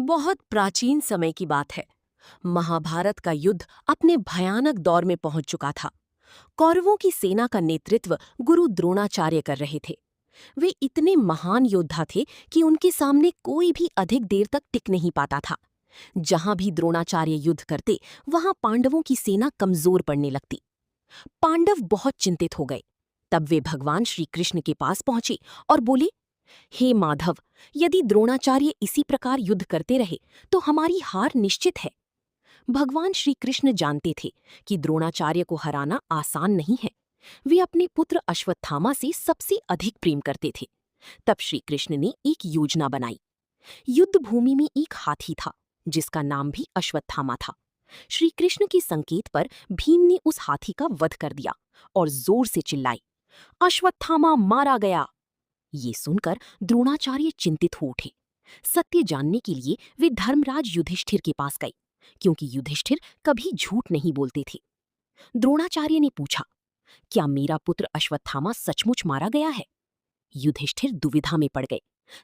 बहुत प्राचीन समय की बात है। महाभारत का युद्ध अपने भयानक दौर में पहुंच चुका था। कौरवों की सेना का नेतृत्व गुरु द्रोणाचार्य कर रहे थे। वे इतने महान योद्धा थे कि उनके सामने कोई भी अधिक देर तक टिक नहीं पाता था। जहां भी द्रोणाचार्य युद्ध करते, वहां पांडवों की सेना कमजोर पड़ने लगती। पांडव बहुत चिंतित हो गए। तब वे भगवान श्री कृष्ण के पास पहुंचे और बोले, हे माधव, यदि द्रोणाचार्य इसी प्रकार युद्ध करते रहे तो हमारी हार निश्चित है। भगवान श्री कृष्ण जानते थे कि द्रोणाचार्य को हराना आसान नहीं है। वे अपने पुत्र अश्वत्थामा से सबसे अधिक प्रेम करते थे। तब श्री कृष्ण ने एक योजना बनाई। युद्ध भूमि में एक हाथी था जिसका नाम भी अश्वत्थामा था। श्री कृष्ण के संकेत पर भीम ने उस हाथी का वध कर दिया और जोर से चिल्लाई, अश्वत्थामा मारा गया। ये सुनकर द्रोणाचार्य चिंतित हो उठे। सत्य जानने के लिए वे धर्मराज युधिष्ठिर के पास गए, क्योंकि युधिष्ठिर कभी झूठ नहीं बोलते थे। द्रोणाचार्य ने पूछा, क्या मेरा पुत्र अश्वत्थामा सचमुच मारा गया है? युधिष्ठिर दुविधा में पड़ गए।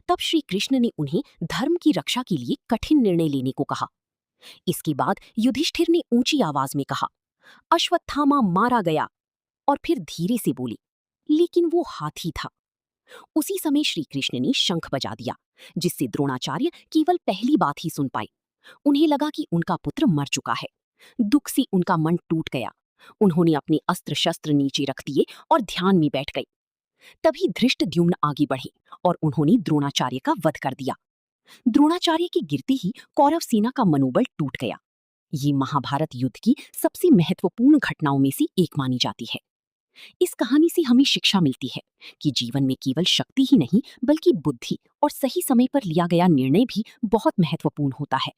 तब श्री कृष्ण ने उन्हें धर्म की रक्षा के लिए कठिन निर्णय लेने को कहा। इसके बाद युधिष्ठिर ने ऊंची आवाज में कहा, अश्वत्थामा मारा गया, और फिर धीरे से बोले, लेकिन वो हाथी था। उसी समय श्री कृष्ण ने शंख बजा दिया, जिससे द्रोणाचार्य केवल पहली बात ही सुन पाए। उन्हें लगा कि उनका पुत्र मर चुका है। दुख से उनका मन टूट गया। उन्होंने अपने अस्त्र शस्त्र नीचे रख दिए और ध्यान में बैठ गए। तभी धृष्टद्युम्न आगे बढ़े और उन्होंने द्रोणाचार्य का वध कर दिया। द्रोणाचार्य के गिरते ही कौरव सेना का मनोबल टूट गया। ये महाभारत युद्ध की सबसे महत्वपूर्ण घटनाओं में से एक मानी जाती है। इस कहानी से हमें शिक्षा मिलती है कि जीवन में केवल शक्ति ही नहीं, बल्कि बुद्धि और सही समय पर लिया गया निर्णय भी बहुत महत्वपूर्ण होता है।